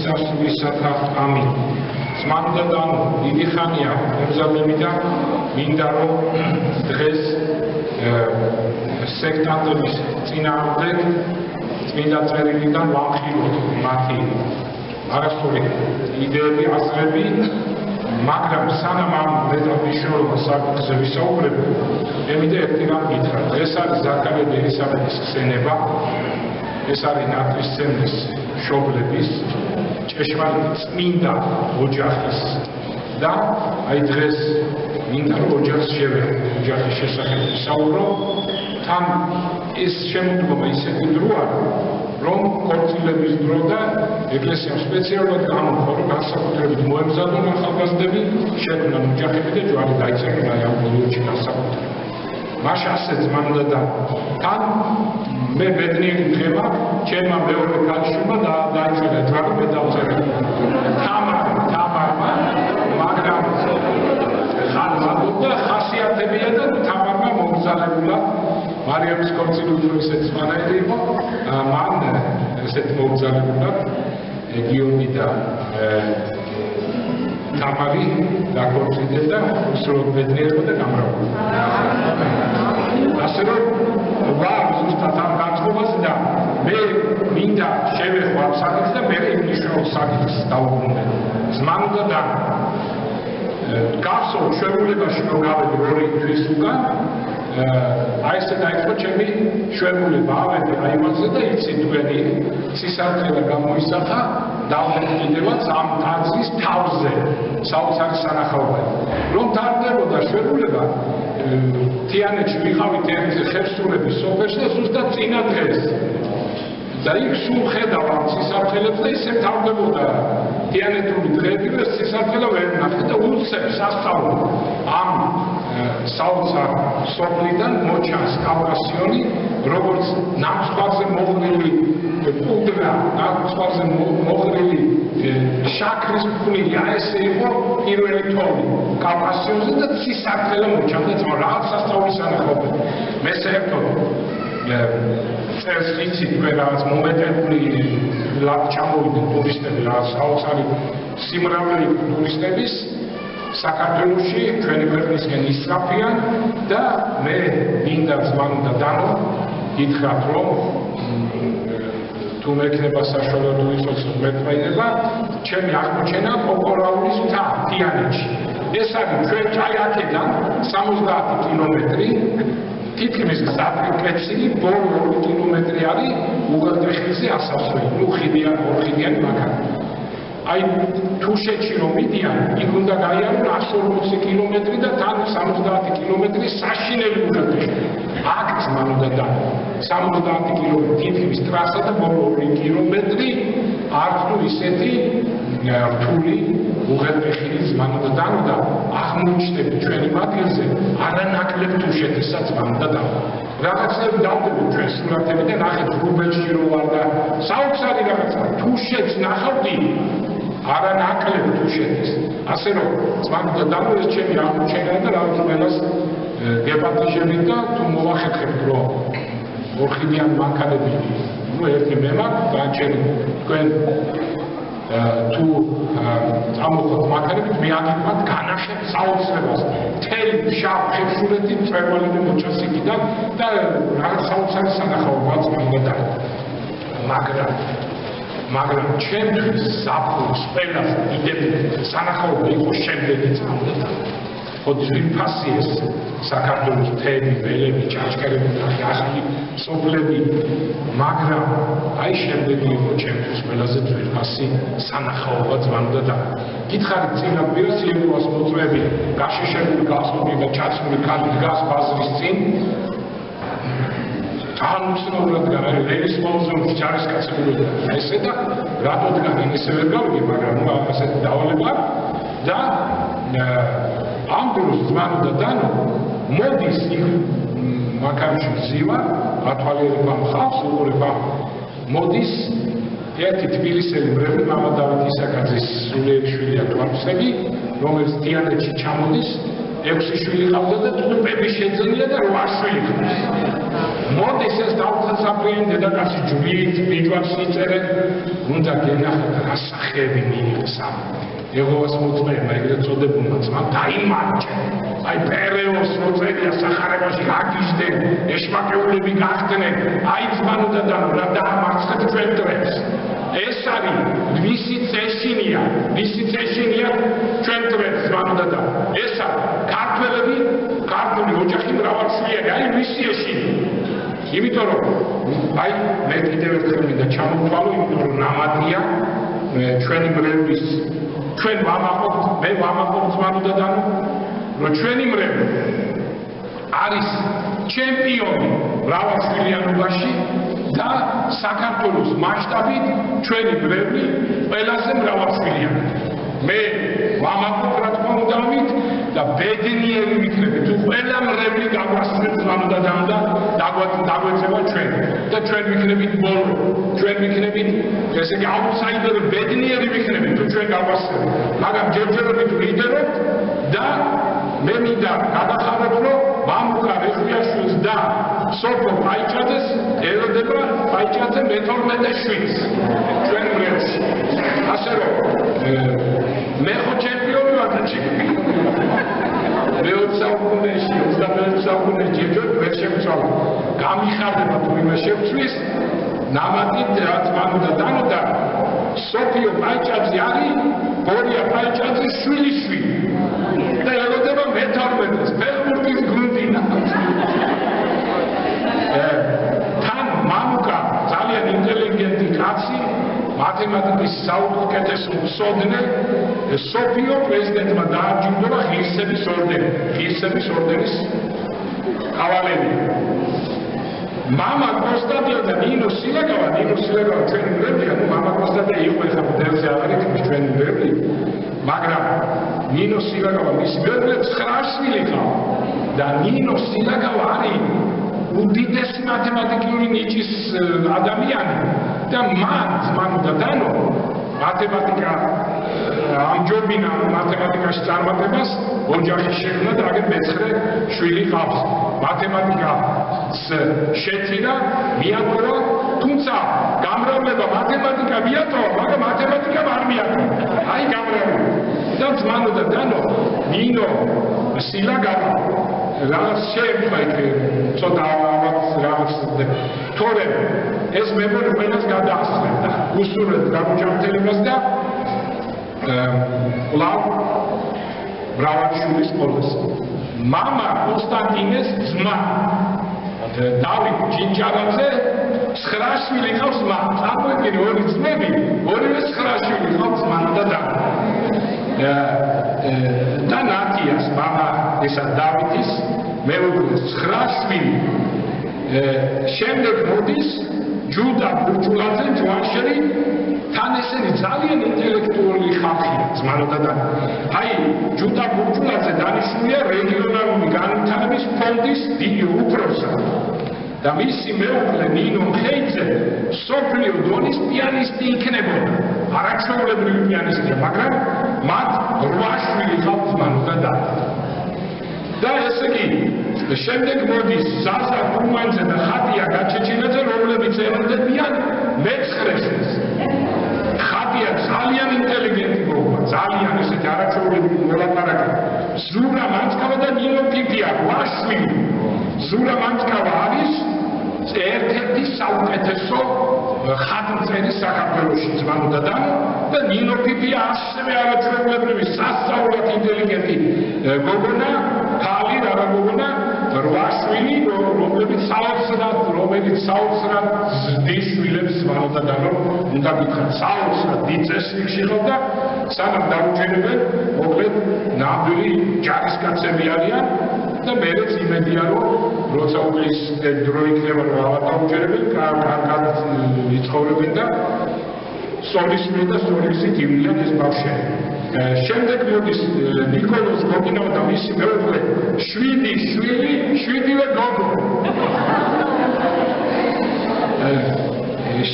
სასულისათა ამინ. Სმანდა დანო დიდი ხანია მოგზაურები და მინდა რომ დღეს სექტანტების წინააღმდეგ წმინდა წერილიდან ვამხილოთ მათი არასწორი იდეები, აზრები, მაგრამ სანამ ამ მეტავნიშნულოვან საკითხზე ვისაუბრებ, მე მინდა ერთი რამ გითხრათ. ეს არის ზაქარია და ელისაბედის ხსენება, ეს არის ნათლისმცემლის მშობლების ჭეშმარიტი წმინდა ოჯახის და აი დღეს მინდა რომ ოჯახს შევეხო, ოჯახის შესახებ ვისაუბრო. თან ეს შემოდგომა ისეთი დროა, რომ ქორწილების დრო და ეკლესიამ სპეციალურად გამოხო, რომ განსაკუთრებით მოემზადონ ახალგაზრდები, შექმნან ოჯახები და ჯვარი დაიწერონ აი ამ პერიოდში განსაკუთრებით. მაშ ასეც მანდა და თან მე ბედნიერი დღემა, ჩემმა მეორე ქალიშვილმა დაიწერა ჯვარი მე დავწერე. თამარმა, მაგრამ ხანმადობდა ხასიათებია და თამარმა მომგზავრებულა მარიამის ქორწილი ისეთ სვანაირი იყო, მან ესეთ მომგზავრებულად გიორგი და თამარი დაქორწინდნენ და უსროლოდ ბედნიერება და გამრავლა. ასე რომ ვარ ზუსტად ამ განწყობას და მე მინდა შევეხო ამ საკითხს და მე მნიშვნელოვან საკითხს დავუბრუნდე. ზმანდა და გახსოვთ შერულებაში რომ გავედი 2 თვის უკან აი ესე დაიწყო ჩემი შვებულება ავედი აი იმაზე და იცი თქვენი სისართლე გამოისახა დავმეტყიდებაც ამ თაძის თავზე საოცარი სანახაობაა რომ თარდებოდა შვებულება თიანეთში ვიყავით ერთი ხევსურების სოფელში და ზუსტად წინა დღეს და იქ სულ ხედავ ამ სისართლებს და ისე თავდებოდა თიანეთური დღეები და სისართლე ვერ ნახე და უცებ სასწავლო ამ საოცარ სოფლიდან მოჩანს კავკასიონი, როგორც ნაცვლზე მოღრილი პუდრა, ნაცვლზე მოღრილი შაქრის ფული, ესე იყო პირველი თოვლი კავკასიონზე და სისართლე მოჩანდა ძმა რაღაც სასწაულის სანახაობები. მე საერთოდ წელს იცი თქვენ რაღაც მომეტებული ჩამოვიდნენ ტურისტები, რაღაც საოცარი სიმრავლე ტურისტების საქართველოში ჩვენი ქვეყნისკენ ისწრაფიან და მე მინდა ზმანდა დანო გითხრათ რომ თუ მექნება საშუალო იცოცხლოს მეტყველება ჩემი აღმოჩენა პოპორაულის მთა თიანეთში ეს არის ჩვენ ჩაი აქედან 70 კილომეტრი თითქმის გზატკეცილი ბოლო 2 კილომეტრი არის უღელტეხილზე ასასვლელი ნუ ხიდიანი მაგარი აი თუშეთში რომ მიდიან, იქ უნდა გაიარონ 140 კილომეტრი და თან 70 კილომეტრი საშინელი უღელტეხილი. აქ ზმან უნდა და 70 კილომეტრი თითქმის ტრასა და ბოლო 2 კილომეტრი არც თუ ისეთი რთული უღელტეხილი ზმან უნდა და აღმოჩნდები ჩვენი მატლზე არანაკლებ თუშეთისაც ზმან უნდა და რაღაცები დავდები ჩვენ სურათები და ნახეთ რუბელში რო ვარ და საოცარი რაღაცა თუშეთს ნახავდი არანაკლებ თუშეთის. ასე რომ ზმანდა დამოეს ჩემი აღმოჩენა და რაღაც ყველას გეპატიჟებით და თუ მოვახერხებთ რომ ორხიდიან მანქანები ნუ ერთი მე მაქვს განჩენი თქვენ თუ წამოხოთ მანქანებით მე აგებად განახებ საოცრებას მთელი შავ ხევსურეთი მწვერვალები მოჩანს იქიდან და რაღაც საოცარი სანახაობაა ზმანდა მაგრამ ჩემთვის საფუძვლის ყველაზე დიდები სანახაობა იყო შემდეგი წამდა ხოდის ვიფასიეს საქართველოს მთელი ველები ჩაჩქერები და ახალი სოფლები მაგრამ აი შემდეგი იყო ჩემთვის ყველაზე ძვირფასი სანახაობა ზმანდა და გითხარით წინაპირას იეhovას მოწვევები გაშიშებული გახსოვდი და ჩაცმული კაცი დგას ბაზრის წინ განუცნობლად განარი ლევის მოზონში ჯარისკაცებულოდა ესე და რატო დგან ესე ვერ გავიგე მაგრამ ნუ ასეთ დავალება და ამ დროს ზმანდა დანო მოდის იქ მაქარში გზივა ათვალიერება მხავს უყურება მოდის ერთი თბილისელი მრევლი მამა დავით ისაკაძის სულიერი შვილია თვალსები რომელიც თიანეთში ჩამოდის 6 შვილი ყავდა და ტუპები შეძენია და 8 შვილი ყავს მოდის ეს დაუცხრიანი დედაკაცი ჯვრით ბიჭვარს იწერენ უნდა გენახოთ რა სახეები მიიღეს ამ ეღოვას მოწმეებმა ეგრეთ წოდებულმა ძმამ დაიმარჯენ აი პერეოს მოწერია სახარებაში გაგიჟდნენ ეშმაკეულები გახდნენ აი ძმანო და დანო რა დაამარცხეთ ჩვენ დღეს ეს არის მისი წესინია ჩვენ დღეს ძმანო და დანო ეს არის ქართველები ქართული ოჯახი მრავალშვილიანი აი მისი ეშინია იმიტომ რომ აი მე კიდევ ერთხელ მინდა ჩამოვთვალო იმიტომ რომ ნამადია ჩვენი მრევლის ჩვენ მე ვამაყობ ძმანო და დანო რომ ჩვენი მრევლი არის ჩემპიონი მრავალშვილიანობაში და საქართველოს მასშტაბით ჩვენი მრევლი ყველაზე მრავალშვილიანი მე ვამაყობ რა თქმა უნდა ამით და ბედნიერი ვიქნებით თუ ყველა მრევლი გაგვასწრებს ძმანო და დანო და დაგვეწევა ჩვენ და ჩვენ ვიქნებით ბოლო ჩვენ ვიქნებით ესე იგი აუტსაიდერი ბედნიერი ვიქნებით თუ ჩვენ გაგვასწრებთ მაგრამ ჯერჯერობით ვიდერობთ და მე მინდა გადახაროთ რომ მამუკა რეხვიაშვილს და სოფო პაიჭაძეს ელოდება პაიჭაძე მე-12 შვილს ჩვენ მრევლში ასე რომ მე ხო ჩემპიონი ვარ და მე-20 საუკუნეში 21 საუკუნეში ჯერ ვერ შემცვალ გამიხარდება თუ იმე შემცვის ნამატით ძმანო და დანო და სოფიო პაიჭაძე არის ბორია პაიჭაძის შვილიშვილი და ელოდება მე-12-ს ფეხბურთის გუნდინა თან მამუკა ძალიან ინტელიგენტი კაცი მათემატიკის საუკეთესო მცოდნე სოფიო პრეზიდენტმა დაარჩინა ღირსების ორდენის კავალერი მამა კოსტადია და ნინო სილაგავა ჩვენი მრევლია მამა კოსტადია იყო ეხლა მოდელზე აღარ იქნება ჩვენი მრევლი მაგრამ ნინო სილაგავა მისი მრევლი 9 შვილი ყავს და ნინო სილაგავა არის უდიდესი მათემატიკური ნიჭის ადამიანი და მან ძმანო და დანო მათემატიკა ამჯობინა მათემატიკაში წარმატებას ოჯახის შექმნა და აგერ მე-9 შვილი ყავს მათემატიკას შეწირა მიატოვა თუმცა გამრავლება მათემატიკა მიატოვა მაგრამ მათემატიკა არ მიატოვა აი გამრავლება და ძმანო და დანო ნინო სილაგავა რაღაც შეება იქ ცოტა რაღაც თორემ ეს მეგობრი ყველას გადაასწრებდა უსურვეთ გამოჯანმრთელებას და კვლავ მრავალშვილის სკოლას მამა კონსტანტინეს ძმა დავით ჯინჯარაძე 9 შვილი ყავს წარმოიდგინე ორი ძმები ორივე 9 შვილი ყავს მამა და დაბა და ნატიას მამა ესა დავითის მეუღლის 9 შვილი შემდეგ მოდის ჯუდა ბურჯულაძე ჯვანშერი თან ესენი ძალიან ინტელექტუალური ხალხია ძმანო და დანო აი ჯუდა ბურჯულაძე დანიშნულია რეგიონალური განვითარების ფონდის დიდი უფროსად და მისი მეუღლე ნინო ხეიძე სოფლიო დონის პიანისტი იქნებოდა არაჩვეულებრივი პიანისტია მაგრამ მათ 8 შვილი ყავს ძმანო და დანო და ესე იგი შემდეგ მოდის ზაზა კუმანძე და ხატია გაჩეჩინაძე რომლებიც ელოდებიან მე-9-ს ხატია ძალიან ინტელიგენტი გოგოა ძალიან ესეთი არაჩვეულებრივი მოლაპარაკე ზურა მანჩკავა და ნინო პიპია 8 შვილი ზურა მანჩკავა არის ერთ-ერთი საუკეთესო ხატმწერი საქართველოში ძმანო და დანო და ნინო პიპია ასევე არაჩვეულებრივი სასწაულად ინტელიგენტი გოგონა ხალი რა გოგონა 8 შვილი რომელიც საოცრად ზრდის შვილებს ძმანო და დანო უნდა გითხრათ საოცრად დიწესრიგში ხავდა სანამ დაუჯერებენ მოკლედ ნამდვილი ჯარისკაცები არიან და მეც იმედია რომ როცა უგლის დრო იქნება რომ ავატაუჯერებენ კარგად იცხოვრებენ და სოლისმი და სოლისით ივლიან ეს ბავშვები შემდეგ მოდის ნიკოლოზ გოგინავა და მისი მეუღლე 7 შვილი 7-ვე გოგო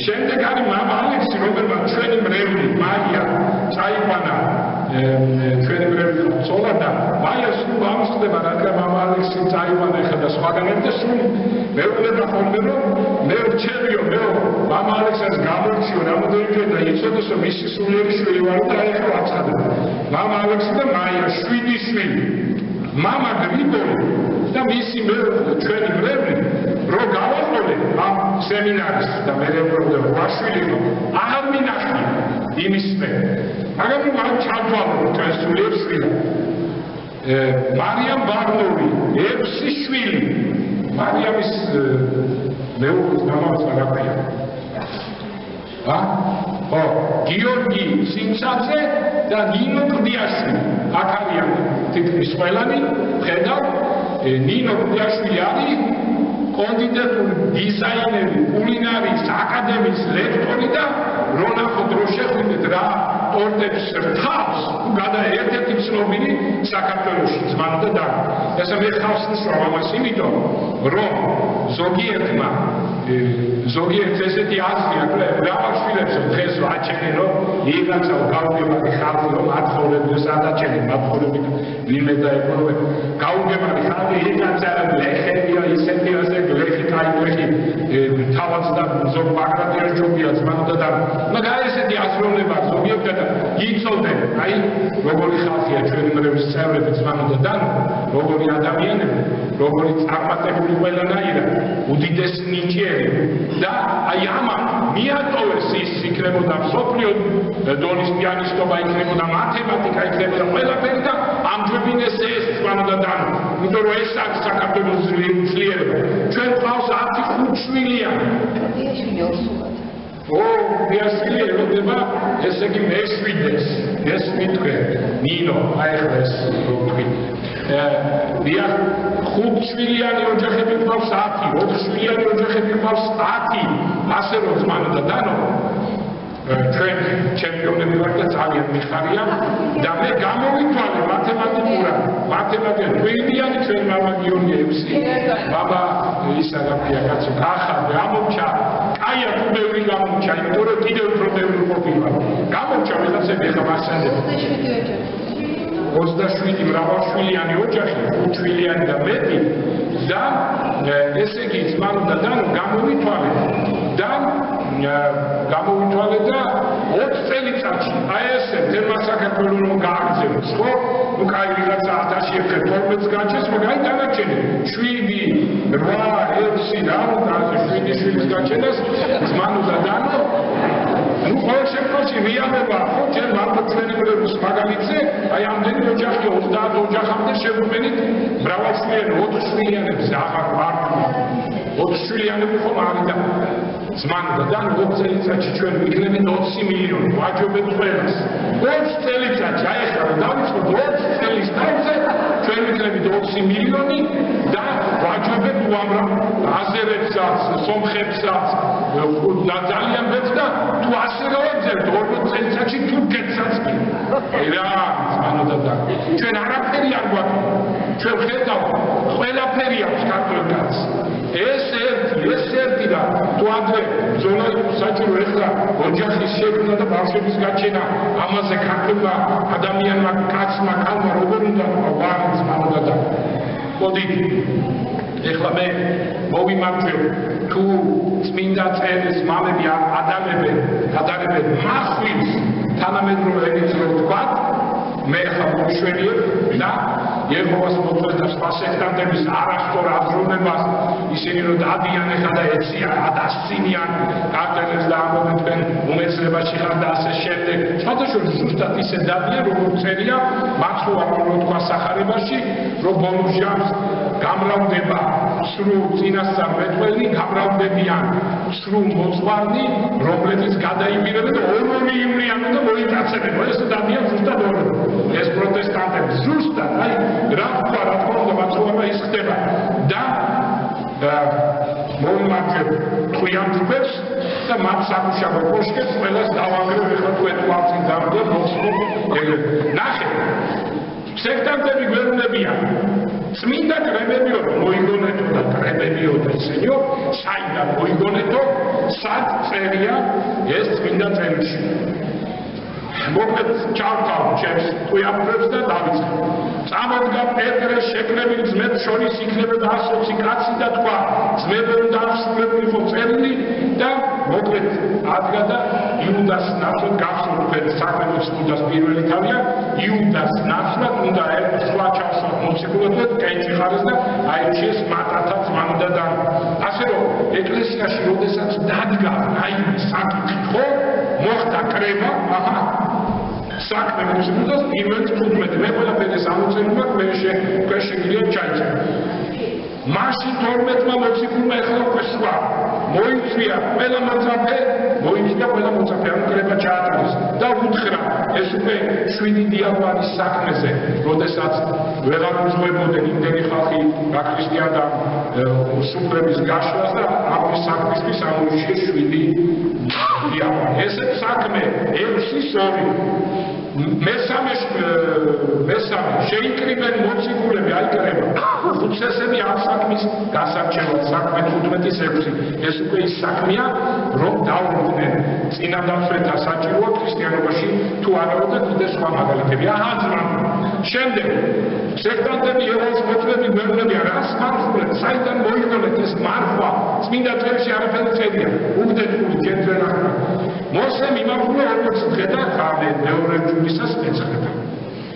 შემდეგ არის მამა ალექსი რომელმაც ჩვენი მრევლი მაია წაიყვანა ჩვენი მრევლი ცოლა და მაია სულ ამის ხდება, რადგან მამა ალექსი წაიყვანა ეხლა და სხვაგანები და სულ მეუბნება ხოლმე რომ მე რჩევიო, მე მამა ალექსას გამორჩიო, რამოდენიმე და იცოდეს რომ მისი სულიერი შვილი ვარ და ეხლა აცხადება. მამა ალექსი და მაია 7 შვილი. მამა გრიგოლი და მისი ჩვენი მრევლი რო გავაყოლე ამ სემინარს და მე ვეუბნები ვაშვილი რომ აღარ მინახია იმის მე. მაგრამ მან ჩათვალო ჩვენ სულიერ შვილს. მარიამ ბარნოვი 6 შვილი. მარიამის მეუღლის მამაც რა ქვია? გიორგი სიმცაძე და ნინო კლდიაშვილი. აქ არიან თითქმის ყველანი, ხედავ, ნინო კლდიაშვილი არის კონდიტერული დიზაინერი, კულინარიის აკადემიის ლექტორი და რონახოთ რო შეხვიდეთ რა ორდებს რთავს, გადა ერთ-ერთი ცნობილი საქართველოში ძმანა და და. ესე მე ხავს ნიშნავ ამას იმიტომ, რომ ზოგიერთ ესეთი აზრი აქვს,რავაშვილებს დღეს ვაჩენე რომ იღაცა გაუგებარი ხალხი რომ ათხოვებდეს ადაჩენე მათხოვები ვინმე დაეპოვე გაუგებარი ხალხი იღაცა ლეხებია ისეთი ასე ლეხი კაიკლეხი თავაც და ზოგ ბაგრატიას ჯობია ძმანა და მაგრამ ესეთი აზროვნება ზოგიერთ და იცოდნენ აი როგორი ხალხია ჩვენი მრევლის წევრები ძმანა და როგორი ადამიანები როგორი წარმატებული ყველანაირად უდიდესი ნიჭიერი და აი ამან მიატოვეს ის იქნებოდა მსოფლიო დონის პიანისტობა იქნებოდა მათემატიკა იქნებოდა ყველაფერი და ამჯობინეს ეს ძმანა და იმიტომ რომ ეს არის საქართველოს ძლიერება ჩვენ ყავს 10 შვილია დიაშვილი ელოდება ესე იგი მეშვიდეს ეს მითქვე ნინო აი ახლა ეს ვთქვი დია 5 შვილიანი ოჯახები ყავს 10 4 შვილიანი ოჯახები ყავს 10 ასე რომ ძმანა და დანო ჩვენ ჩემპიონები ვართ და ძალიან მიხარია და მე გამოვითვალე მათემატიკა ტვინიანი ჩვენ მამა გიორგი ევსი ბაბა ისა რაფია კაცო ახლა გამომჩა აია თუ ბევრი გამომჩა იმიტომ რომ კიდევ უფრო ბევრი ყოფილა გამომჩა ვიღაცები ხა მასანდები 27 მრავალშვილიანი ოჯახი 5 შვილიანი და მეტი და ესე იგი ძმანა და დანო გამოვითვალე და 20 წელიწადში აი ესე თემა საქართველოს რომ გააგრძელოს ხო ნუ კაი ვიღაცა 1012 გაჩეს მაგრამ დანარჩენი 7 8 6 რა უნდა 7 შვილის გაჩენას ძმანა და დანო ნუ ყოველ შემთხვევაში რეალობა ხო ჩვენ მარტო ჩვენებებს მაგალითზე აი ამდენი ოჯახი 30 ოჯახამდე შეგვიყვენით მრავალშვილიანი 4 შვილიანებს აღარ ვარ 4 შვილიანები ხომ არიდა ძმანა და დანო 20 წელიწადში ჩვენ ვიქნებით 20 მილიონი ვაჯობებთ ყველას 20 წელიწადში აი ახლა რომ დავიწყოთ 20 წელის თავზე ჩვენ ვიქნებით 20 მილიონი და ვაჯობებთ უამრავ აზერებსაც სომხებსაც და ძალიან ბევრს და თუ ასე გავაგზავნებთ 40 წელიწადში თურქეთსაც კი რა ძმანა და დანო ჩვენ არაფერი არ გვაქვს ჩვენ ხედავთ ყველაფერი აქვს საქართველოს ეს ერთი და თუ ადრე ზონა საჭირო ეხლა ოჯახის შექმნა და ბავშვების გაჩენა ამაზე ქართულმა ადამიანმა კაცმა ქალმა როგორ უნდა ვარი ძმანა და მოდით ეხლა მე მოვიმარჯვებ თუ წმინდა წერის მამები ადარებენ მახვილს თანამედროვე ენით რო ვთქვათ მე ხა მშვენიერ და იეჰოვას მოწვევს და სხვა სექტანტების არასწორ აზროვნებას ისინი რომ დადიან ეხლა და ეციან ადასცინიან კარტელებს და ამბობენ თქვენ უმეცნებაში ხარ და ასე შემდეგ სხვადასხვა ზუსტად ისე დადიან როგორც წერია მაცხოვარ რო თქვა სახარებაში რომ ბოლოჟამს გამრავდება სრულ წინასწარ მეტყველი გამრავდებიან სრულ მოწვარნი რომლებიც გადაიბირებენ და ორ-ორი ივნიანი და მოიტაცებენ ეს დადიან ზუსტად ეს პროტესტანტები ზუსტად აი რა თქვა რა თქმა უნდა მაცხოვარმა ის ხდება და მოვიმარჯვებ თვიანთებს და მათ სამუშაო კოშკებს ყველას დავანგრევ ეხლა თქვენ თვალწინ დავდე მოსწრო ნახე სექტანტები გვეუბნებიან წმინდა კრებებიო მოიგონეთო და კრებებიო და ისენიო საიდან მოიგონეთო სად წერია ეს წმინდა წერილში მოკლედ ჩავთავ ჩემს ტყვიაფრებს და დავიწყე. წამოდგა პეტრე შეკრებილ ძმებს შორის იქნებოდა 120 კაცი და თქვა ძმები უნდა აღსრულებულიყო წერილი და მოკლედ ადგა და იუდას ნაცვლად გახსოვთ საქმე იუდას პირველი თავია იუდას ნაცვლად უნდა სხვა ჩავსვათ მოციქულობად კეჭი ხარეს და აირჩიეს მატათაც მანდა და ასე რომ ეკლესიაში როდესაც დადგა რაიმე საკითხი ხო მოხდა კრება აჰა საქმე მოციქულობას პირველ 15 მე ყველაფერს ამოწერում აქვს მე შეგვიძლია ჩაიწერო მაშინ 12-მა მოციქულმა ეხლა უკვე სხვა მოიწვია ყველა მოწაფე ამ კრება ჩაატარეს და უთხრა ეს უკვე 7 დიაკვანის საქმეზე როდესაც ვეღარ უძღვებოდნენ იმდენი ხალხი გაქრისტიანდა სუფრების გაშლას და ამის საქმისთვის ამოიჩიეს 7 დიაკვანი ესეც საქმე 6-2 მესამე შეიკრიბენ მოციქულები აიკრება უხუცესები ამ საქმის გასარჩევად საქმე 15-6 ეს უკვე ის საქმეა რომ დაუბრუნდნენ წინადამსვეთა საჭიროა ქრისტიანობაში თუ არა და კიდე სხვა მაგალითები აჰა შემდეგ სექტანტები ევროს მოწმეები გვეუბნებიან რას მარხულეთ საიდან მოიგონეთ ეს მარხვა წმინდა წერილში არაფერი წერია უბდენული ჯერჯერ ახლა მოსემ იმართულა 40 დღე და ხამე მეორე ჯულისას მეცხრება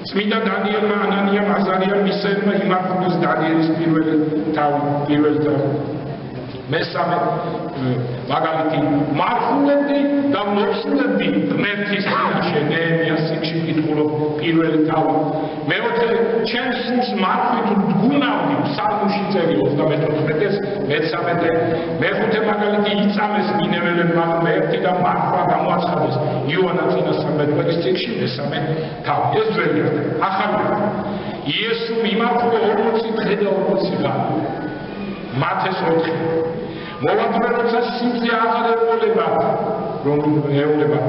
წმინდა დანიელმა ანანიამ აზარიამ მისაელმა იმართულეს დანიელის პირველი თავი მესამე მაგალითი მარხულებდი და მოსულებდი ღმერთის წინაშე ნეემიას სიკში ვკითხულობ პირველი თავი მეოთხე ჩემს სულს მარხვით ვდგუნავდი ფსალმუში წერი 34-ს მე-13 მეხუთე მაგალითი იწამეს მინეველებმა ერთი და მარხვა გამოაცხადეს იოანა წინასწარმეტყველის წიგნში მესამე თავი ეს ძველი ახალი იესო მიმართულა 40 დღე და 40 ღამე მათეს 4 მოვაწყდა როცა სიმწე აღარ ეყოლება რომ ეულება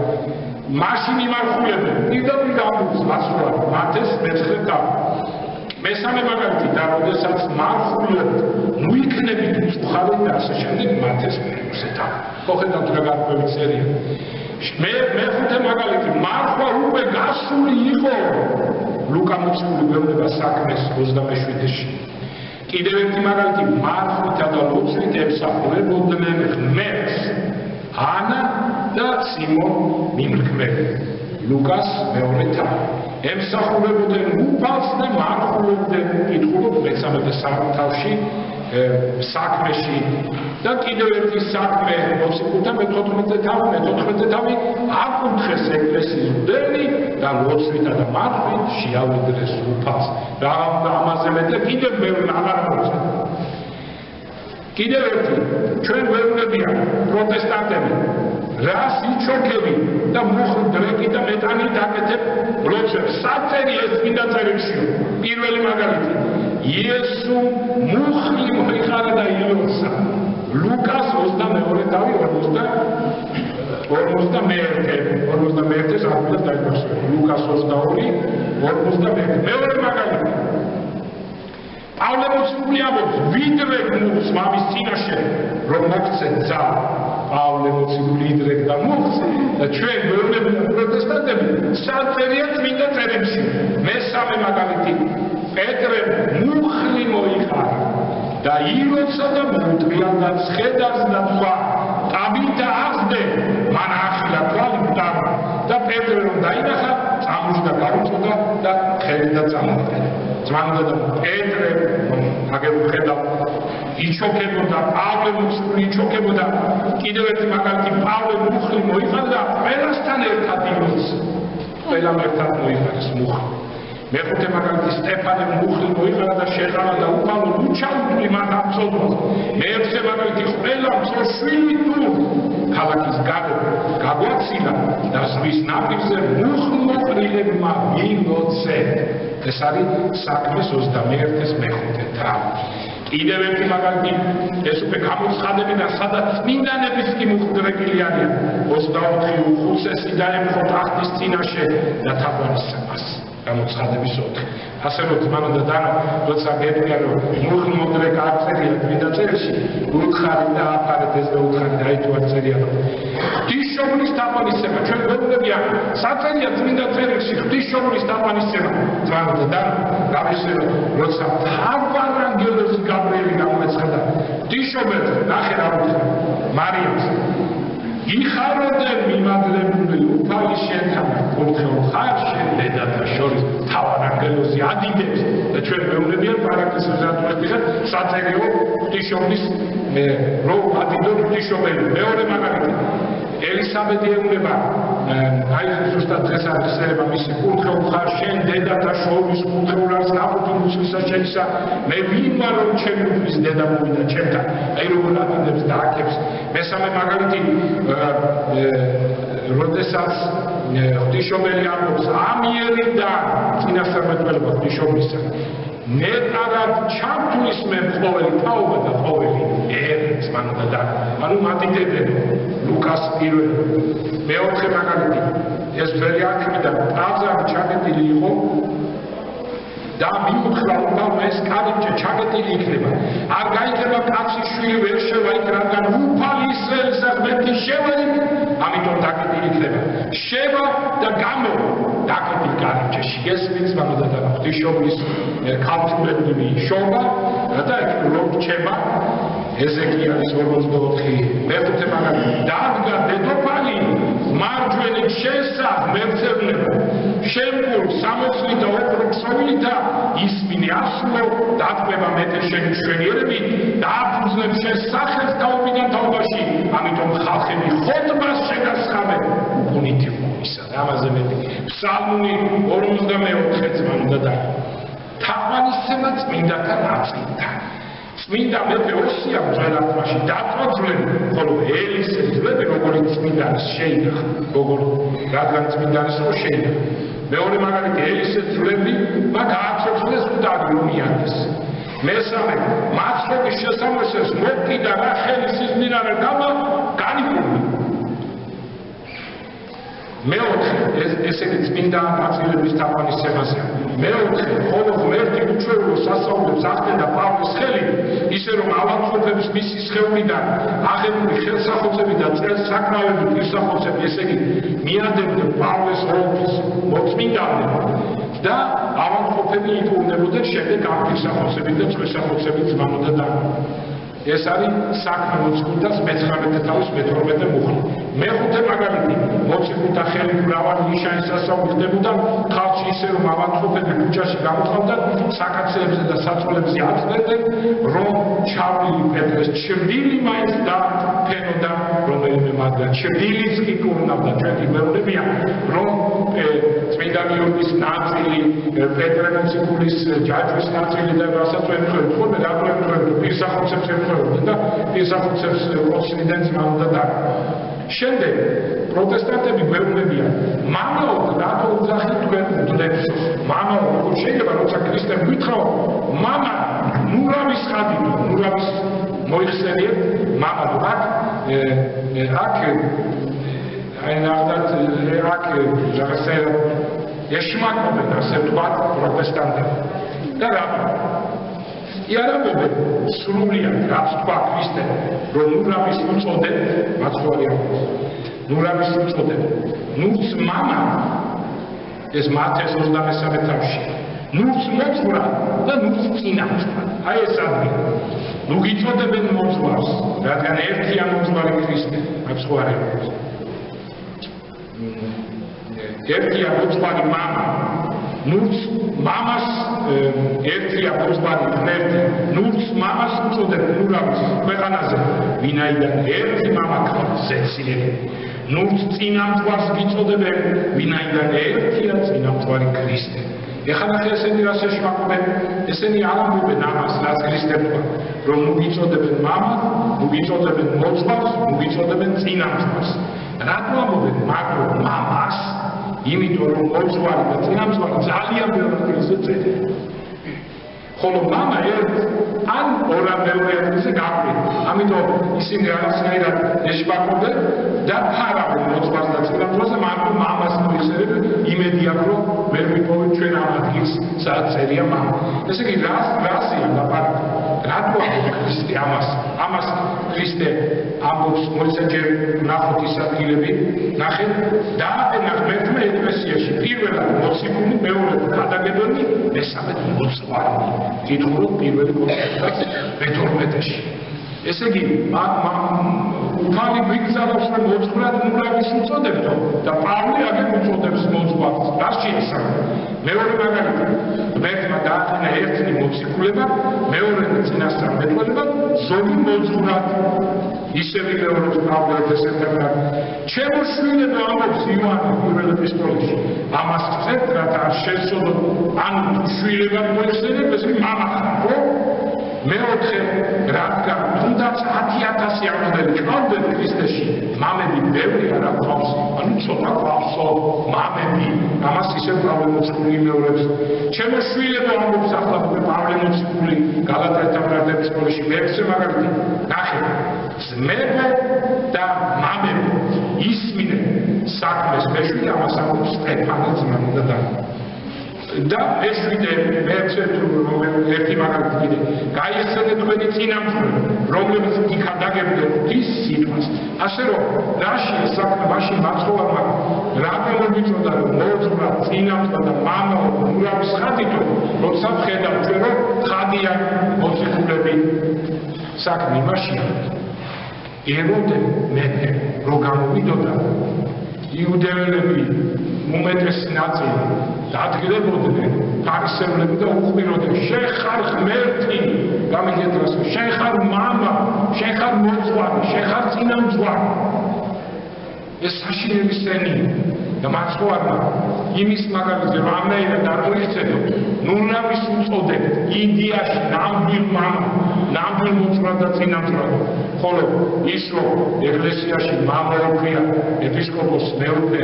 მაშინ იმარხულებენ პირდაპირ გამოს მასულა მათეს მე-9 თავი მესამე მაგალითი და როდესაც მარხულებთ ნუ იქნებით უცხარი და ასე შემდეგ მათეს მე-6 თავი მოხედავთ რა გარკვევით წერია მე-5 მაგალითი მარხვა უკვე გასული იყო ლუკა მოციქული გვეუბნება საქმეს 27-ში კიდევ ერთი მაგალითი მარხვითა და ლოცვით ემსახურებოდნენ ღმერთს ანა და სიმონ მიმრქმელი ლუკას მეორე თავი ემსახურებოდნენ უფალს და მარხულებდნენ კითხულობ მე-13 თავში საქმეში და კიდევ ერთი საქმე მოციქულთა მე-14 თავი აკურთხეს ეკლესიის მღვდელი და ლოცვითა და მარხვით შეავედრეს უფალს და ამაზე მეტი კიდევ ბევრი აღარ მოწა კიდევ ერთი ჩვენ ვეუბნებიან პროტესტანტები რას იჩოქები და მუხდრეკი და მეტანი დაკეთებ ლოცვებს საჭერი ეს წმინდა წერილშია პირველი მაგალითი იესო მუხლი მოიხარა და ილოცა ლუკას 22 თავი 41-ს აღდგეს დაიწყო ლუკას 22-41 მეორე მაგალითი პავლე მოციქული ამბობს ვიდრე გმურს მამის წინაშე რომ მოქცე ძა პავლე მოციქული იდრეკ და მოქცე და ჩვენ გვეუბნებიან პროტესტანტები საწერია წმინდა წერილში მესამე მაგალითი პეტრე მუხლი მოიხარა და ილოცა და მოუტრია და ცხედავს და თქვა ტაბითა აღსდე მან ახლა თვალი და პეტრე რომ დაინახა წამოშდა გაუწოდა და ხელი და წამოყედა ძმანდა და პეტრე აგერ ხედავ იჩოქებოდა პავლე მოციქული იჩოქებოდა კიდევ ერთი მაგალითი პავლე მუხლი მოიხარა და ყველასთან ერთად ილოცა ყველამ ერთად მოიხარეს მუხლი მე-5 მაგალითი სტეფანე მუხლი მოიხარა და შეყარა და უფალო უჩაუთვლი მათ აბსოლუტურად მე-6 მაგალითი ყველა მწოშვილი თუ ქალაქის გაგვაცილა და ზღვის ნაპირზე მუხლმოყრილებმა მილოცეთ ეს არის საქმეს 21-ს მე-5 თავი კიდევ ერთი მაგალითი ეს უკვე გამოცხადები და სადაც წმინდანების კი მუხდრეკილი არიან 24 უხუცესი დაემხო ტახტის წინაშე და თაყვანისცემას გამოცხადების 4 ასე რომ ძმანო და დანო, როცა გეტყვია რომ მუხლმოდრე გაწერია წმინდა წერილში, უთხარი და აფარეთ ეს და უთხარი და აი თუ არ წერია რომ ღვთისმშობლის თაყვანისცემა, ჩვენ გვეუბნებია, საწერია წმინდა წერილში ღვთისმშობლის თაყვანისცემა, ძმანო და დანო, გავიხსენო, როცა მთავარ ანგელოზი გაბრიელი გამოეცხადა ღვთისმშობელს, ნახე რა უთხრა მარიამს იხაროდე მიმადლებული უფალი შენთან ურთხევ ხარ შენ დედათა შორის მთავარ ანგელოზი ადიდებს და ჩვენ მეუბნებიან პარაკლისის ზარდუხტიხარ საწერიო ღვთისმშობლის რომ ადიდო ღვთისმშობელი მეორე მაგალითი ელისაბედი ეუბნება აი ზუსტად დღეს არის წერება მისი ურთხევ ხარ შენ დედათა შორის ურთხევლას ნაბუთი მუცლისა შენისა მე ვინ ვარ რომ ჩემი უფლის დედა მოვიდა ჩემთან აი როგორ ადიდებს და აქებს მესამე მაგალითი როდესაც ღვთისმშობელი ამბობს ამიერიდან წინასწარმეტყველება ღვთისმშობლისა ნეტარად ჩართulis მე ყოველი თაობა და ყოველი ერთ მანდა და ანუ მატიტებენ ლუკას პირველ მეოთხე მაგალითი ეს ძველი არქივიდან ტაძარი ჩაკეტილი იყო და მიუხრა რომ ეს კარიბჭე ჩაკეტილი იქნება არ გაიქნება კაცის შვილი ვერ შევა იქ რადგან უფალი ისრაელის ღმერთი შევა იქ ამიტომ დაკეტილი იქნება შევა და გამო დაკეტილი კარიბჭეში გესმის მანდა და ღვთისმშობლის ქალწულებული შობა და რო რჩება ეზეკიელის 44 მეხუთე მაგალითი დადგა დედოფალი მარჯვენით შესა მერცევნება შემკულ 60 და ოქროქსოვილითა ისმინე ასლო დატყვება მეტე შენი მშვენიერები და აფუძნებს შენ სახელს თაობიდან თაობაში ამიტომ ხალხები ხოტბას შეგასხამენ უკუნითი ისა და ამაზე მეტი ფსალმუნი 54 ძმან და თაყვანისცემა წმინდათა ნაწილთან წმინდა მეფე ოსია ძველათმაში დაწოძლები ხოლო ელისე ძვლები როგორც წმინდანის შეინახა როგორ რადგან წმინდანის რო შეინახა მეორე მაგალითი ელისე ძვლები მაგ გააცოცხლეს უდარი რომ იანდეს მესამე მაცხოვრის შესამოსეს მოკიდა რახელის სიზმირანე გამა განიკურნა მეოთხე ესე იგი წმინდა ნაწილების თაყვანისცემაზე მეოთხე ხოლო ღმერთი უჩვეულო სასწაულებს ახდენდა პავლეს ხელით ისე რომ ავადმყოფების მისი სხეულიდან აღებული ხელსახოცები და წელსაკრავები პირსახოცები ესე იგი მიადებდნენ პავლეს ოლქის მოწმინდამდე და ავადმყოფები იკურნებოდნენ შემდეგ ამ პირსახოცებით და წელსახოცებით ძმანოდა და ეს არის საქმე მოწყვილდას მე-19 თავის მე-12 მუხლი. მეხუთე მაგალითი, მოციქულთა ხელი მრავალი ნიშანის სასწაული ხდებოდა ხალხში ისე რომ ავადმყოფები ქუჩაში გამოწყობდნენ საკაცეებზე და საწოლებზე აწვევდნენ რომ ჩავლილი პეტრეს ჩრდილი მაინც და ფენოდა რომელიმე მაგრამ ჩრდილიც კი კურნავდა ჩვენი მეუბნებია რომ წმინდა გიორგის ნაწილი პეტრე მოციქულის ჯაჭვის ნაწილი და რასაც ემთხვევით ხოლმე რა ემთხვევით პირსახოცებს ემთხვევით და პირსახოცებს ოცნიდან ძმანდა და შემდეგ პროტესტანტები გვეუბნებიან მამაო რატო უძახით თქვენ უდნებს მამაო როგორ შეიძლება როცა ქრისტემ გითხრა მამა ნურავის ხადიდო ნურავის მოიხსენიეთ მამა აქ აი ნახდათ აქ რაღაცა ეშმაკობენ ასე ვთქვათ პროტესტანტები და რატო იარაღობენ სრულიად რაც თქვა ქრისტე რომ ნურავის უწოდებ მაცხოვარია ნურავის უწოდებ ნურც მამა ეს მათეს 23 თავში ნურც მოძღვრა და ნურც წინამძღვრა აი ეს ადგილი ნუ გიწოდებენ მოძღვარს რადგან ერთია მოძღვარი ქრისტე მაცხოვარია ერთია მოძღვარი მამა ნურც მამას ერთია მოძღვარი ღმერთი ნურც მამას უწოდებ ნურავის ქვეყანაზე ვინაიდან ერთი მამა ქალს ზეციერი ნურც წინამძღვარს გიწოდებენ ვინაიდან ერთია წინამძღვარი ქრისტე ეხლა ნახე ესენი რას ეშმაკობენ ესენი არ ამბობენ ამას რაც ქრისტე თქვა რომ ნუ გიწოდებენ მამას ნუ გიწოდებენ მოძღვარს ნუ გიწოდებენ წინამძღვარს რატო ამბობენ მაგრამ მამას იმიტომ რომ მოძღვარი და წინამძღვარი ძალიან ბევრ ადგილზე წერია ხოლო მამა ერთ ან ორ მეორე ადგილზე გაყვით ამიტომ ისინი რაღაცნაირად ეშმაკობენ და ფარავენ მოძღვარს და წინამძღვარს მაგრამ მამას მოიხსენებენ იმედი აქვს რომ ვერ მიპოვეთ ჩვენ ამ ადგილს, სადაც წერია მამა. ესე იგი, რასია ლაპარაკი? რატო ქრისტე ამას ქრისტე ამბობს, მოიცა ჯერ ნახოთ ის ადგილები, ნახეთ, დააყენა ღმერთმა ეკლესიაში პირველად მოციქული, მეორედ ქადაგებელნი, მესამედ მოძღვარი. კითხულობ პირველი კონსტიტუცია მე-12-ში. ესე იგი, უფალი გვიგზავნოს რომ მოძღვრად ნურავის უწოდებთო და პავლე აგერ უწოდებს მოძღვარს. რას შეიცავ? მეორე მაგალითი, ღმერთმა დააყენა ერთნი მოციქულება, მეორედ წინასწარმეტყველება, ზოგი მოძღვრად. ისევ იმეორებს პავლე ერთესერტებთან. ჩემო შვილებო ამბობს იოანე პირველ ეპისტოლეში. ამას ხსენთ, რათა არ შეცოდოთ, ანუ თუ შვილებად მოიხსენებ, ეს მამა ხარ, ხო? მეოთხე, რადგან თუნდაც 10,000 აღმოდელი ჩავდეთ ქრისტეში, მამები ბევრი არ აქვს, ანუ ცოტა ყავსო მამები, ამას ისევ პავლე მოციქული იმეორებს. ჩემო შვილებო ამბობს ახლა პავლე მოციქული გალატასთან ეპისტოლეში მეექვსე მაგალითი, ნახეთ, ძმებო და მამებო, ისმინე საქმეს მეშვიდე, ამას ამბობს სტეფანე ძმამა და და მეშვიდე მეექვსე ერთი მაგალითი კიდე გაიხსენეთ თქვენი წინამძღვრები, რომლებიც იქადაგებდნენ ღვთის სიტყვას. ასე რომ რაშია საქმე, მაშინ მაცხოვარმა რატომ მოგიწოდა რომ მოძღვრა წინამძღვრა და მამა ურავის ხადითო, როცა ვხედავ ჩვენ რომ ხადიან მოციქულები. საქმე იმაშია, ეროდე მეფე რო გამოვიდოდა, იუდეველები უმეტესი ნაწილი დადგებოდნენ ფარისევლები და უყვიროდნენ, შენ ხარ ღმერთი, გამიგეთ რას, შენ ხარ მამა, შენ ხარ მოძღვარი, შენ ხარ წინამძღვარი. ეს საშინელი სენი და მაცხოვარმა იმის მაგალითზე რომ ამნაირად არ მოიხსენო, ნურავის უწოდებთ იდეაში ნამდვილ მამა, ნამდვილ მოძღვარ და წინამძღვარ. ხოლო ის რომ ეკლესიაში მამა უქვია, ეპისკოპოსს მეუფე,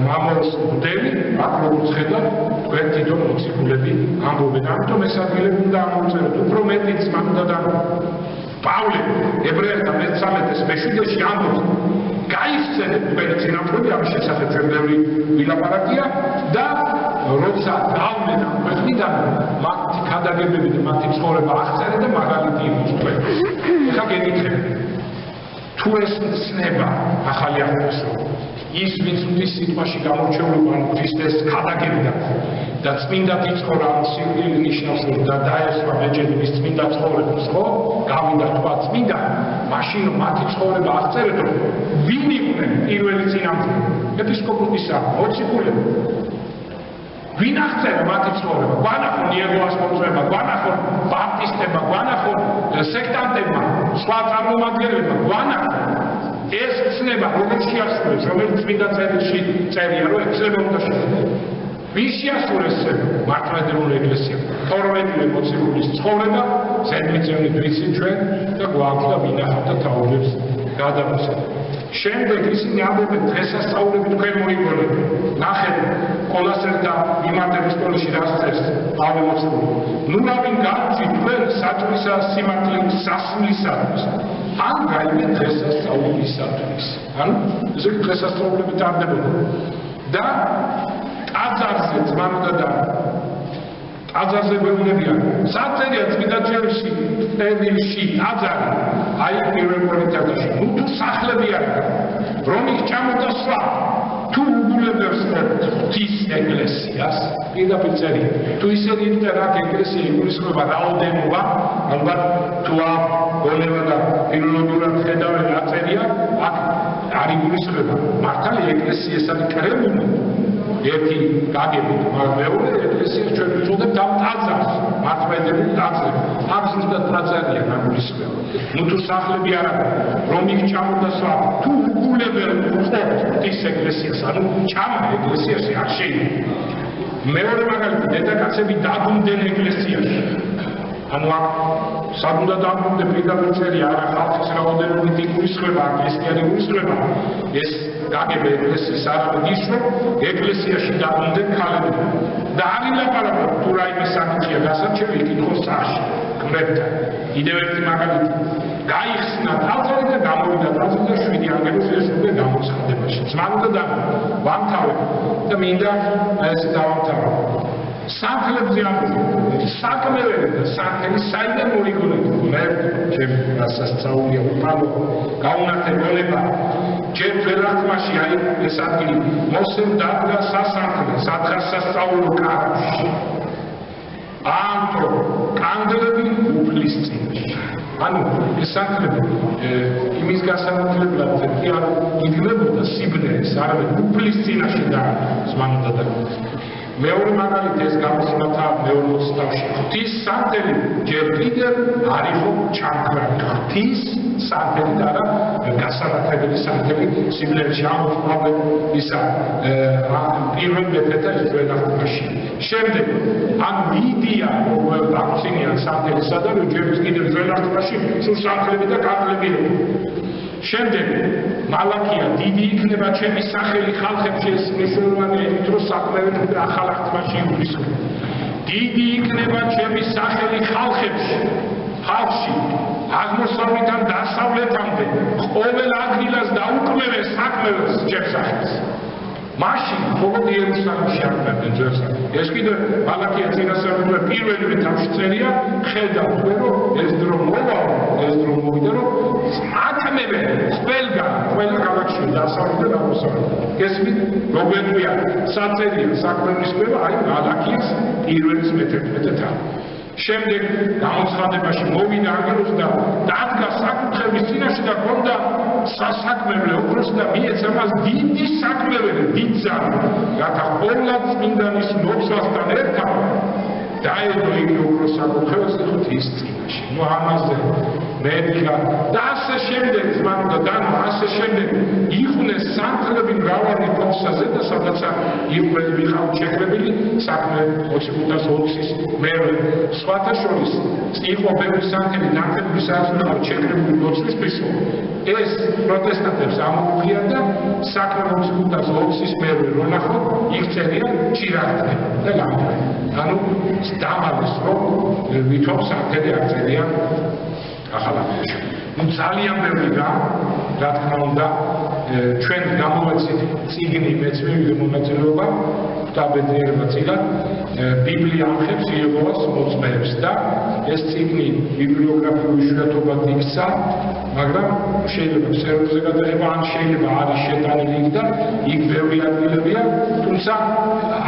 მამაოს მღვდელი, აქ როგორც ხედავთ, თქვენ თვითონ მოციქულები ამბობენ, ამიტომ ეს ადგილები უნდა ამოვწეროთ, უფრო მეტი ძმა უნდა და პავლე ებრაელთა მე-13-ეს მე-7-ში ამბობს, გაიხსენეთ თქვენი წინამძღვრები, ამის შესახებ ჩვენ ბევრი ვილაპარაკია და როცა გავლენ ამ ქვეყნიდან, მათი ქადაგებები და მათი ცხოვრება აღწერეთ და მაგალითი იყოს თქვენ. ეხლა გეკითხებით, თუ ეს ცნება ახალი აღწერა, ის ვინც ღვთის სიტყვაში გამორჩეულობა, ანუ ქრისტეს ქადაგებდა და წმინდა იცხოვრა, ამ სიკვდილი ნიშნავს რომ და დაესვა ბეჭედი მის წმინდა ცხოვრებას, ხო? გავიდა თქვა წმინდა, მაშინ მათი ცხოვრება აღწერეთ, რომ ვინ იყვნენ პირველი წინამძღვრები? ეპისკოპოსისა, მოციქულები. ვინ აღწერა მათი ცხოვრება? გვანახონ იეhovას მომხრეებმა, გვანახონ ბაპტისტებმა, გვანახონ სექტანტებმა, სხვა წარმომადგენლებმა, გვანახონ. ეს ცნება როგორ შეასრულეს, რომელიც წმინდა წერილში წერია, რომ ეს ცნება უნდა შეასრულოს. ვის შეასრულეს ცნება? მართლმადიდებლური ეკლესია. 12 მოციქულის ცხოვრება, ზედმიწევნით ვიცით ჩვენ და გვაქვს და ვინახავთ და თაობებს გადავუსვათ. შემდეგ ისინი ამბობენ დღესასწაულები თქვენ მოიგონეთ. ნახეთ, ყველას ერთა მიმართ ეპისტოლეში რას წერს პავლე მოციქული. ნურავინ გავწით თქვენ საჭმისა სიმართლის სასვლისათვის. ან რაიმე დღესასწაულისათვის. ანუ ესე დღესასწაულები ტარდებოდა. და ტაძარზე ძმანოდა და ტაძარზე გვეუბნებიან, საწერია წმინდა წერილში ტაძარი, აი პირველ კორინთიაში, ნუ თუ სახლები არა, რომ იქ ჩამოდასვა, თუ უგულებებს ღვთის ეკლესიას, პირდაპირ წერია, თუ ისინი იყვნენ აქ ეკლესია იგულისხმება რაოდენობა, ალბათ თუ აქ გონება და ფილოლოგიურად ხედავენ რა წერია, აქ არ იგულისხმება, მართალი ეკლესიას არის კრებული. ერთი გაგებით, მაგრამ მეორე ეკლესიას ჩვენ ვუწოდებთ ამ ტაძარს, მართლმადიდებლურ ტაძრებს. აქ ზუსტად ტაძარია გამოგისხება. ნუ თუ სახლები არ აქვს, რომ იქ ჩამოდასვა, თუ უგულებელ ღვთის ეკლესიას, ანუ ჩამა ეკლესიაში არ შეიძლება. მეორე მაგალითი, დედაკაცები დაბრუნდნენ ეკლესიაში. ანუ აქ სადუნდა დაბრუნდნენ პირდაპირ წერია, არა ხალხის რაოდენობით იგულისხმება, ეკლესიანი იგულისხმება. ეს გაგები ეკლესიის არამედ ის, რომ ეკლესიაში დაბრუნდნენ ქალები. და არ ილაპარაკოთ თუ რაიმე საკითხია გასარჩევი, იკითხოს სახში, ღმერთთან. კიდევ ერთი მაგალითი, გაიხსნა ტაძარი და გამოვიდა ტაძარი და 7 ანგელოზი ესწრებოდა გამოცხადებაში. ზმანუდა და ვამთავრებ და მინდა ეს დავამთავრებ. Sankhleებზე ამბობ, საკმეველი და სანქელი საიდან მოიგონეთ? მე ჩემ გასასწაულია უბრალო გაუნათებობა. ჯერ ვერახმაში აი ეს ადგილი მოსემ დადგა სასანქლე, სადღაც სასწავლო კარში. ანტო კანდელები უფლის წინში. ანუ ეს სანქლები იმის გასანათლებლად კი არ იდგმებოდა სიბნელის, არამედ უფლის წინაში და ზმანუდა და მეორე მაგალითი ეს გამოსვლათა მეორე მოსწავში ღვთის სანქელი ჯერ კიდევ არ იყო ჩამქრალი ღვთის სანქელი და არა გასანათლებელი სანქელი სიბნელში ამოწმავენ ისა პირველ მეფეთა ძველახმაში შემდეგ ან მიდია ვაქცინიან სანქელისა და ჯერ კიდევ ძველახმაში სულ სანქლები და კანკლები იყო შემდეგ მალაკია დიდი იქნება ჩემი სახელი ხალხებში ეს მნიშვნელოვანია იმით რომ საკმეველი და ახალ აღთქმაში იგულისხმება დიდი იქნება ჩემი სახელი ხალხში აღმოსავლეთიდან დასავლეთამდე ყოველ ადგილას დაუკმევეს საკმეველს ჩემ სახელს მაშინ მხოლოდ იერუსალიმში აღწევდნენ ძველს ეს კიდე მალაკია წინასწარმეტყველმა პირველივე თავში წერია ხედავთ რომ ეს დრო მოვიდა რომ აკმევენ ყველგან ყველა ქალაქში დასავლეთიდან აღმოსავლეთამდე გესმით როგორია საწერია საკმეველის კვლევა აი მალაკიას პირველის მე-11 თავი შემდეგ გამოცხადებაში მოვიდა ანგელოზი და დადგა საკუთრების წინაშე და ჰქონდა სასაქმევლე ოქროს და მიეცა მას დიდი საქმეველი დიდ ზარს რათა ყოვლად წმინდანის მოცვასთან ერთად დაედო იგი ოქროს საკუთრებას ღვთის წინაშე ნუ ამაზე მედიკა და ასე შემდეგ ზმანუდა დანო ასე შემდეგ იყვნენ სანქლები მრავალი ფოსაზე და სადაც იყვნენ მიხავთ შეკრებილი საქმე 25-ის მერე სხვათა შორის იყო ბევრი სანქელი ნახევრების აღზრდილი შეკრებილი ლოცვისთვის ეს პროტესტანტებს ამოუღია და საქმე 25-ის მერე რო ნახოთ იქ წერია ჩირაღდნენ და გამარჯვენ ანუ დამალეს რომ ვითომ სანქელი არ წერია ახალაფაში. ნუ ძალიან ბევრია, რა თქმა უნდა, ჩვენ გამოვაცით წიგნი მეცნიერული მონაწილეობა, ღვთაბედნიერება წიგნად, ბიბლია ამხებს იეჰოვას მოწმეებს და ეს წიგნი ბიბლიოგრაფიული შვიათობად იქცა, მაგრამ შეიძლება სერვერზე გადაება, ან შეიძლება არის შეტანილი იქ და იქ ბევრი ადგილებია, თუმცა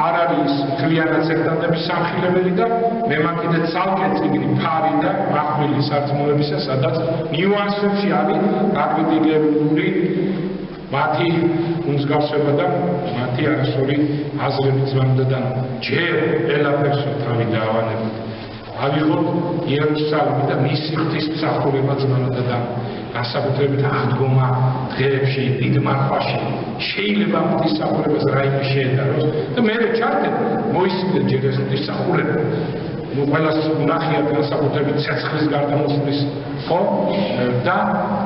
არ არის მთლიანად სექტანტების სამხილებელი და მე მაქიდე ცალკე წიგნი ფარი და ახმილი სარწმუნოებისა, სადაც ნიუანსებში არის აკრიტიკებული მათი უმსგავსება და მათი არასწორი აზრები ზმანუდა და ჯერ ყველაფერს თავი დაავანებთ. ავიღოთ იერუსალიმი და მისი ღვთისმსახურება ზმანუდა და განსაკუთრებით აღდგომა დღეებში დიდ მარხვაში შეიძლება ღვთისმსახურებას რაიმე შეედაროს და მე ჩარდეთ მოისმინეთ ჯერ ეს ღვთისმსახურება ნუ ყველას ნახია განსაკუთრებით ცეცხლის გარდამოსვლის ხო და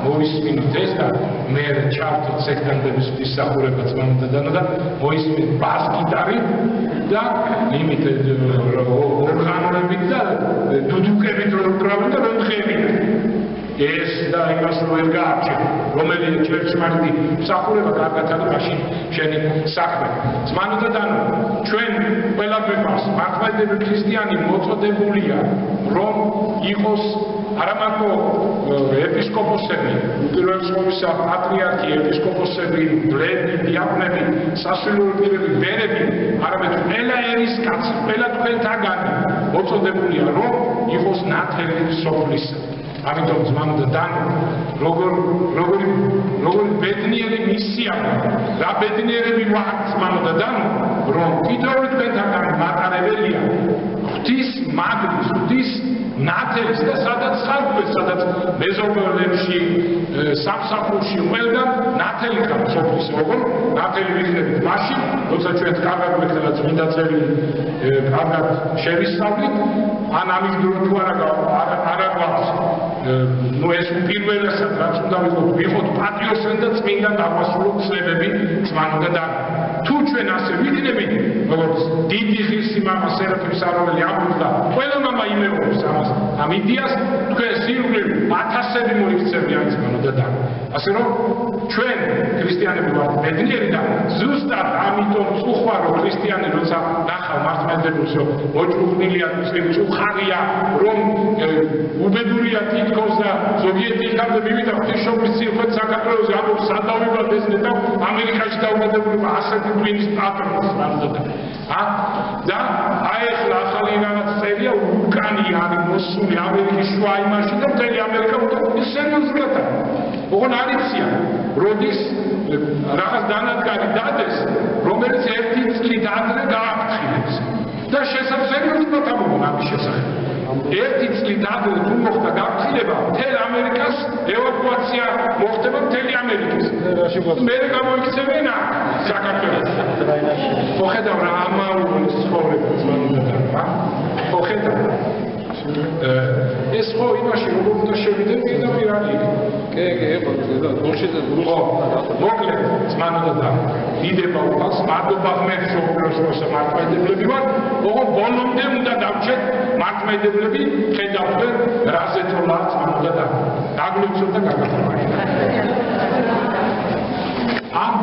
მოისმინოთ ეს და მე ჩარდეთ სექტანტების ღვთისმსახურება ზმანუდა და მოისმინეთ ბას-გიტარი და იმით ორღანოებით და დუდუკებით რომ კრავენ და რომ ხევით ეს და იმას ვერ გაარჩევ რომელიც ჩერჩმარდი მსახურება კარგად არის მაშინ შენი საქმე ზმანუდა და ჩვენ ყველა გვიყვარს მართლმადიდებელი ქრისტიანი მოწოდებულია რომ იყოს არა მარტო ეპისკოპოსები უპირველეს ყოვლისა პატრიარქი ეპისკოპოსები ბლები დიაყნები სასულიერო პირები ბერები არამედ ყველა ერისკაცი ყველა თქვენთაგანი მოწოდებულია რომ იყოს ნათელი სოფლისა ამიტომ ზმანუდა და როგორი ბედნიერი მისია რა ბედნიერები ვართ ზმანუდა და რომ კიდევ თქვენთაგანი მატარებელია ღვთის მაგნის ღვთის ნათელის და სადაც ხარბეს სადაც მეზობლებში სამსახურში ყველგან ნათელი ხარ სოფლის როგორ ნათელი ვიქნებით მაშინ როცა ჩვენ კარგად ვიქნებთ წმინდა წერილი კარგად შევისწავლით ან ამის დრო თუ არა გვაქვს ნუ ეს პირველესად რაც უნდა ვიყოთ პატრიოტები და წმინდა დაგვასრულოთ ცნებები ზმანუდა და თუ ჩვენ ასე ვიქნებით როგორც დიდი ღირსიმამა სერაფიმ საროველი ამბობდა ყველა მამა იმეორებს ამას ამ იდეას თქვენ სირგლივ 1000-ები მოიქცევიან ზმანუდა და ასე რომ ჩვენ ქრისტიანები ვართ ბედნიერი და ზუსტად ამიტომ წუხვა რომ ქრისტიანი როცა ნახავ მართლმადიდებლს რომ მოჭუხნილია წუხარია რომ უბედურია თითქოს და ზოგიერთი იქამდე მივიდა ღვთისმშობლის წინათ საქართველოს ამბობს სადავიბად ეს და ამერიკაში დაუმატებულება ასეთი ტვინის პატრონს მანდოდა და აი ახლა ახალი რაღაც წერია უკანი არის მოსული ამერიკის შუა იმაში და მთელი ამერიკა უნდა სერიოზულად ოღონ არიციან როდის რაღაც დანადგარი დადეს რომელიც ერთი წლით ადრე გააფრთხილებს და შესაძლებლად ამბობენ ამის შესახებ ერთი წლით ადრე თუ მოხდა გაფრთხილება მთელ ამერიკას ევაკუაცია მოხდება მთელი ამერიკის მე გამოიქცევენ აქ საქართველოს მოხედავ რა ამაულის ცხოვრებას მანდადა ხო ხედავ ეს ხო იმაში როგორ უნდა შევიდეთ პირდაპირ არის კი ხო და გულშეზე მოკლედ ძმანოდა დიდება უფალს მადლობა ღმერთს ოქროს მართლმადიდებლები ვარ ოღონდ ბოლომდე უნდა დავჭეთ მართლმადიდებლები ხედავთ რაზე თოლა ძმანოდა და დაგლოცოთ და გაგახმაროთ ამ